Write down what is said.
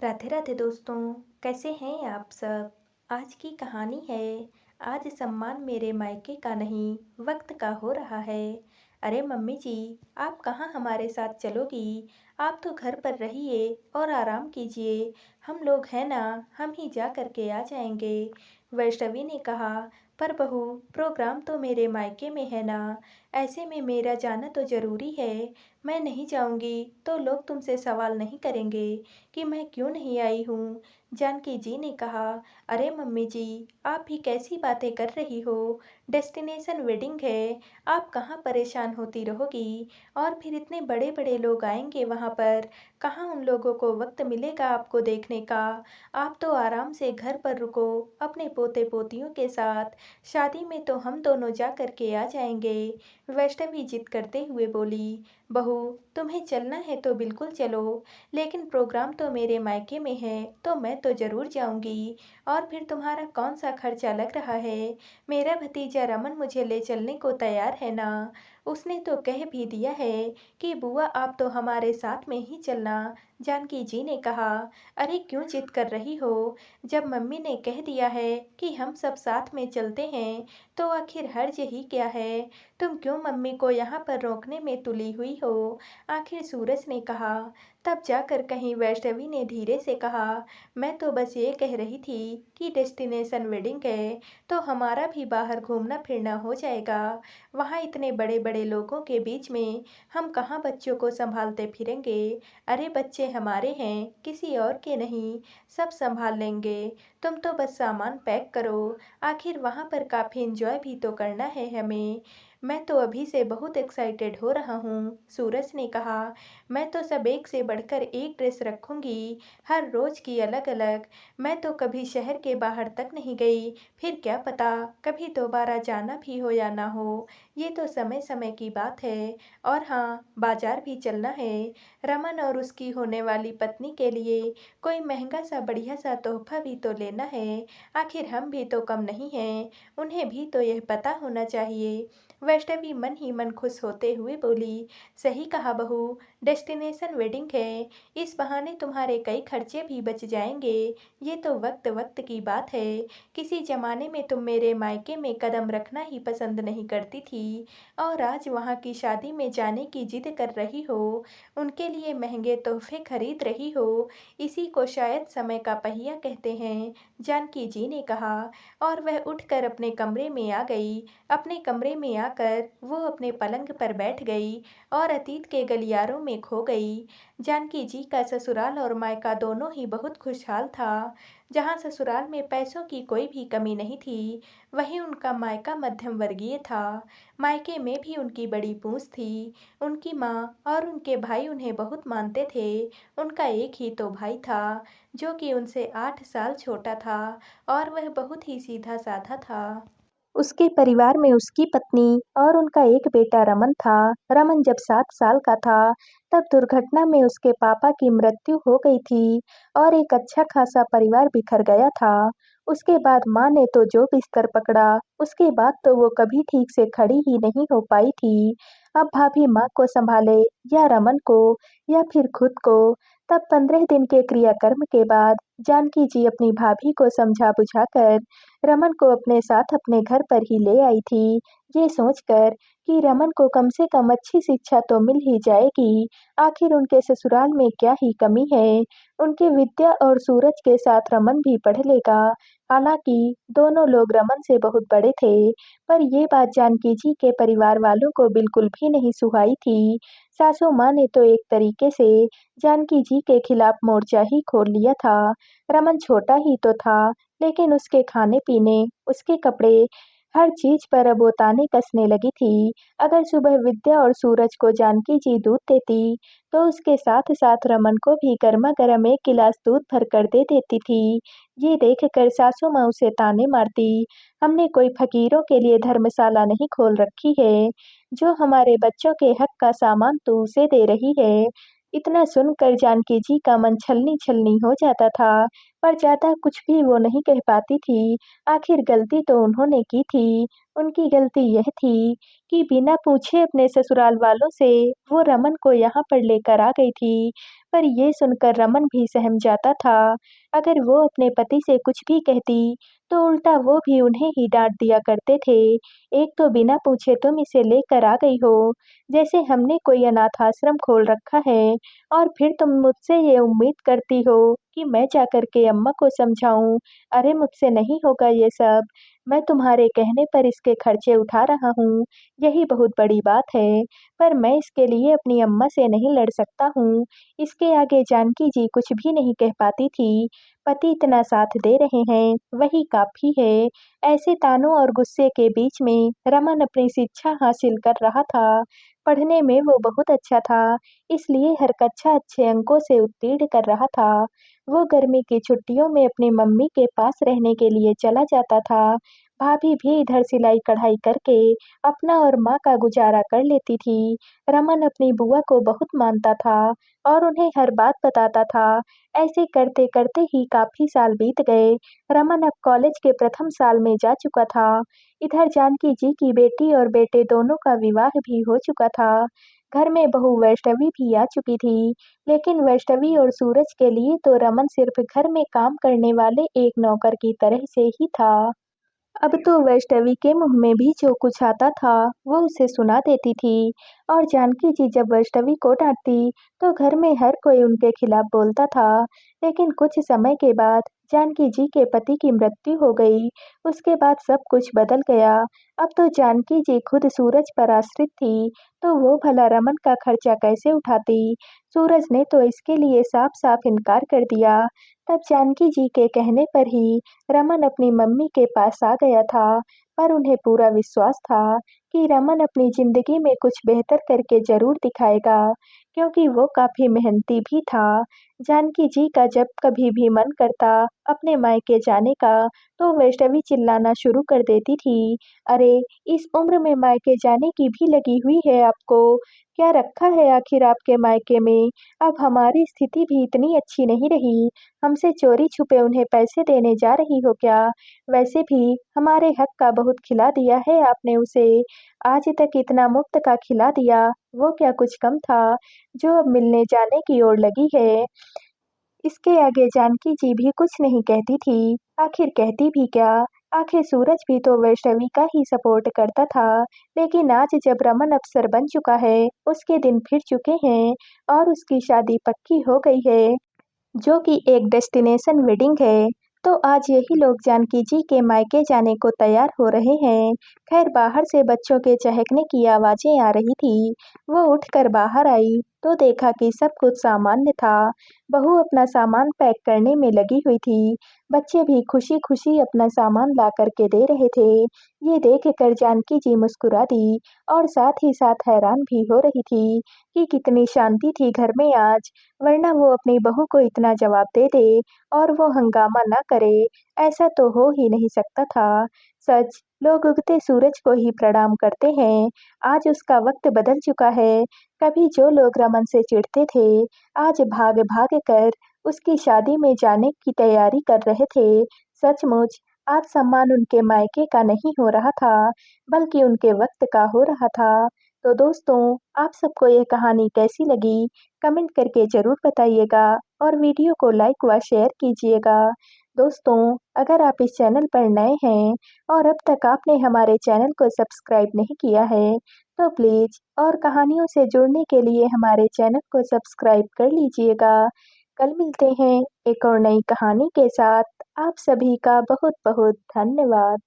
राधे राधे दोस्तों। कैसे हैं आप सब। आज की कहानी है। आज सम्मान मेरे मायके का नहीं वक्त का हो रहा है। अरे मम्मी जी, आप कहाँ हमारे साथ चलोगी। आप तो घर पर रहिए और आराम कीजिए। हम लोग हैं ना, हम ही जा करके आ जाएंगे। वैष्णवी ने कहा, पर बहू, प्रोग्राम तो मेरे मायके में है ना। ऐसे में मेरा जाना तो जरूरी है। मैं नहीं जाऊंगी तो लोग तुमसे सवाल नहीं करेंगे कि मैं क्यों नहीं आई हूँ। जानकी जी ने कहा, अरे मम्मी जी, आप भी कैसी बातें कर रही हो। डेस्टिनेशन वेडिंग है, आप कहाँ परेशान होती रहोगी। और फिर इतने बड़े बड़े लोग आएंगे वहाँ पर, कहाँ उन लोगों को वक्त मिलेगा आपको देखने का। आप तो आराम से घर पर रुको अपने पोते पोतियों के साथ। शादी में तो हम दोनों जा करके आ जाएंगे। वैष्णवी जिद करते हुए बोली, बहू, तुम्हें चलना है तो बिल्कुल चलो, लेकिन प्रोग्राम तो मेरे मायके में है तो मैं तो जरूर जाऊंगी। और फिर तुम्हारा कौन सा खर्चा लग रहा है। मेरा भतीजा रमन मुझे ले चलने को तैयार है ना। उसने तो कह भी दिया है कि बुआ आप तो हमारे साथ में ही चलना। जानकी जी ने कहा, अरे क्यों जिद कर रही हो। जब मम्मी ने कह दिया है कि हम सब साथ में चलते हैं तो आखिर हर्ज ही क्या है। तुम क्यों मम्मी को यहाँ पर रोकने में तुली हुई हो। आखिर सूरज ने कहा। तब जाकर कहीं वैष्णवी ने धीरे से कहा, मैं तो बस ये कह रही थी कि डेस्टिनेशन वेडिंग है तो हमारा भी बाहर घूमना फिरना हो जाएगा। वहाँ इतने बड़े बड़े लोगों के बीच में हम कहाँ बच्चों को संभालते फिरेंगे। अरे बच्चे हमारे हैं, किसी और के नहीं। सब संभाल लेंगे। तुम तो बस सामान पैक करो। आखिर वहाँ पर काफ़ी इंजॉय भी तो करना है हमें। मैं तो अभी से बहुत एक्साइटेड हो रहा हूँ। सूरज ने कहा, मैं तो सब एक से बढ़कर एक ड्रेस रखूंगी, हर रोज की अलग अलग। मैं तो कभी शहर के बाहर तक नहीं गई, फिर क्या पता कभी दोबारा जाना भी हो या ना हो। ये तो समय समय की बात है। और हाँ, बाजार भी चलना है। रमन और उसकी होने वाली पत्नी के लिए कोई महंगा सा बढ़िया सा तोहफा भी तो लेना है। आखिर हम भी तो कम नहीं हैं, उन्हें भी तो यह पता होना चाहिए। वैष्णवी मन ही मन खुश होते हुए बोली, सही कहा बहू, डेस्टिनेशन वेडिंग है, इस बहाने तुम्हारे कई खर्चे भी बच जाएंगे। ये तो वक्त वक्त की बात है। किसी जमाने में तुम मेरे मायके में कदम रखना ही पसंद नहीं करती थी, और आज वहाँ की शादी में जाने की जिद कर रही हो। उनके लिए महंगे तोहफे खरीद रही हो। इसी को शायद समय का पहिया कहते हैं। जानकी जी ने कहा। और वह उठकर अपने कमरे में आ गई। अपने कमरे में आकर वो अपने पलंग पर बैठ गई और अतीत के गलियारों में खो गई। जानकी जी का ससुराल और मायका दोनों ही बहुत खुशहाल था। जहाँ ससुराल में पैसों की कोई भी कमी नहीं थी, वहीं उनका मायका मध्यम वर्गीय था। मायके में भी उनकी बड़ी पूंछ थी। उनकी माँ और उनके भाई उन्हें बहुत मानते थे। उनका एक ही तो भाई था, जो कि उनसे 8 साल छोटा था, और वह बहुत ही सीधा साधा था। उसके परिवार में उसकी पत्नी और उनका एक बेटा रमन था। रमन जब 7 साल का था, तब दुर्घटना में उसके पापा की मृत्यु हो गई थी और एक अच्छा खासा परिवार बिखर गया था। उसके बाद माँ ने तो जो बिस्तर पकड़ा, उसके बाद तो वो कभी ठीक से खड़ी ही नहीं हो पाई थी। अब भाभी माँ को संभाले या रमन को या फिर खुद को। तब 15 दिन के क्रियाकर्म के बाद जानकी जी अपनी भाभी को समझा बुझाकर रमन को अपने साथ अपने घर पर ही ले आई थी, ये सोचकर कि रमन को कम से कम अच्छी शिक्षा तो मिल ही जाएगी। आखिर उनके ससुराल में क्या ही कमी है। उनके विद्या और सूरज के साथ रमन भी पढ़ लेगा। हालांकि दोनों लोग रमन से बहुत बड़े थे, पर ये बात जानकी जी के परिवार वालों को बिल्कुल भी नहीं सुहाई थी। सासू माँ ने तो एक तरीके से जानकी जी के खिलाफ मोर्चा ही खोल लिया था। रमन छोटा ही तो था, लेकिन उसके खाने-पीने, उसके कपड़े, हर चीज़ पर अब वो ताने कसने लगी थी। अगर सुबह विद्या और सूरज को जानकी जी दूध देती, तो उसके साथ-साथ रमन को भी गरमा-गरम 1 गिलास दूध भरकर दे देती थी। ये देखकर सासू माँ उसे ताने मारती, हमने कोई फ़कीरों के लिए धर्मशाला नहीं खोल रखी है, जो हमारे बच्चों के हक का सामान तू उसे दे रही है। इतना सुनकर जानकी जी का मन छलनी-छलनी हो जाता था, पर ज़्यादा कुछ भी वो नहीं कह पाती थी। आखिर गलती तो उन्होंने की थी। उनकी गलती यह थी कि बिना पूछे अपने ससुराल वालों से वो रमन को यहाँ पर लेकर आ गई थी। पर ये सुनकर रमन भी सहम जाता था। अगर वो अपने पति से कुछ भी कहती, तो उल्टा वो भी उन्हें ही डाँट दिया करते थे। एक तो बिना पूछे तुम इसे लेकर आ गई हो, जैसे हमने कोई अनाथ आश्रम खोल रखा है, और फिर तुम मुझसे ये उम्मीद करती हो कि मैं जाकर के अम्मा को समझाऊँ। अरे मुझसे नहीं होगा ये सब। मैं तुम्हारे कहने पर इसके खर्चे उठा रहा हूँ, यही बहुत बड़ी बात है। पर मैं इसके लिए अपनी अम्मा से नहीं लड़ सकता हूँ। इसके आगे जानकी जी कुछ भी नहीं कह पाती थी। पति इतना साथ दे रहे हैं, वही काफ़ी है। ऐसे तानों और गुस्से के बीच में रमन अपनी शिक्षा हासिल कर रहा था। पढ़ने में वो बहुत अच्छा था, इसलिए हर कक्षा अच्छे अंकों से उत्तीर्ण कर रहा था। वो गर्मी की छुट्टियों में अपनी मम्मी के पास रहने के लिए चला जाता था। भाभी भी इधर सिलाई-कढ़ाई करके अपना और माँ का गुज़ारा कर लेती थी। रमन अपनी बुआ को बहुत मानता था और उन्हें हर बात बताता था। ऐसे करते-करते ही काफ़ी साल बीत गए। रमन अब कॉलेज के प्रथम साल में जा चुका था। इधर जानकी जी की बेटी और बेटे दोनों का विवाह भी हो चुका था। घर में बहू वैष्णवी भी आ चुकी थी, लेकिन वैष्णवी और सूरज के लिए तो रमन सिर्फ घर में काम करने वाले एक नौकर की तरह से ही था। अब तो वैष्णवी के मुँह में भी जो कुछ आता था, वो उसे सुना देती थी, और जानकी जी जब वैष्णवी को डाँटती, तो घर में हर कोई उनके खिलाफ बोलता था। लेकिन कुछ समय के बाद जानकी जी के पति की मृत्यु हो गई। उसके बाद सब कुछ बदल गया। अब तो जानकी जी खुद सूरज पर आश्रित थी, तो वो भला रमन का खर्चा कैसे उठाती? सूरज ने तो इसके लिए साफ-साफ इनकार कर दिया। तब जानकी जी के कहने पर ही रमन अपनी मम्मी के पास आ गया था, पर उन्हें पूरा विश्वास था कि रमन अपनी ज़िंदगी में कुछ बेहतर करके ज़रूर दिखाएगा, क्योंकि वो काफ़ी मेहनती भी था। जानकी जी का जब कभी भी मन करता अपने मायके जाने का, तो वैष्णवी चिल्लाना शुरू कर देती थी, "अरे! इस उम्र में मायके जाने की भी लगी हुई है आपको? क्या रखा है आखिर आपके मायके में? अब हमारी स्थिति भी इतनी अच्छी नहीं रही, हमसे चोरी-छुपे उन्हें पैसे देने जा रही हो क्या? वैसे भी हमारे हक का बहुत खिला दिया है आपने उसे। आज तक इतना मुफ्त का खिला दिया, वो क्या कुछ कम था, जो अब मिलने जाने की ओर लगी है?" इसके आगे जानकी जी भी कुछ नहीं कहती थी। आखिर कहती भी क्या? आखिर सूरज भी तो वैष्णवी का ही सपोर्ट करता था। लेकिन आज जब रमन अफ़सर बन चुका है, उसके दिन फिर चुके हैं और उसकी शादी पक्की हो गई है, जो कि एक डेस्टिनेशन वेडिंग है, तो आज यही लोग जानकी जी के मायके जाने को तैयार हो रहे हैं। खैर बाहर से बच्चों के चहकने की आवाज़ें आ रही थी। वो उठकर बाहर आई, तो देखा कि सब कुछ सामान्य था। बहू अपना सामान पैक करने में लगी हुई थी। बच्चे भी खुशी-खुशी अपना सामान ला कर के दे रहे थे। ये देखकर जानकी जी मुस्कुरा दी और साथ ही साथ हैरान भी हो रही थी कि कितनी शांति थी घर में आज। वरना वो अपनी बहू को इतना जवाब दे दे और वो हंगामा ना करे, ऐसा तो हो ही नहीं सकता था। सच, लोग उगते सूरज को ही प्रणाम करते हैं। आज उसका वक़्त बदल चुका है। कभी जो लोग रमन से चिढ़ते थे, आज भाग-भाग कर उसकी शादी में जाने की तैयारी कर रहे थे। सचमुच आज सम्मान उनके मायके का नहीं हो रहा था, बल्कि उनके वक़्त का हो रहा था। तो दोस्तों, आप सबको ये कहानी कैसी लगी? कमेंट करके ज़रूर बताइएगा और वीडियो को लाइक व शेयर कीजिएगा। दोस्तों, अगर आप इस चैनल पर नए हैं और अब तक आपने हमारे चैनल को सब्सक्राइब नहीं किया है, तो प्लीज़ और कहानियों से जुड़ने के लिए हमारे चैनल को सब्सक्राइब कर लीजिएगा। कल मिलते हैं एक और नई कहानी के साथ। आप सभी का बहुत-बहुत धन्यवाद।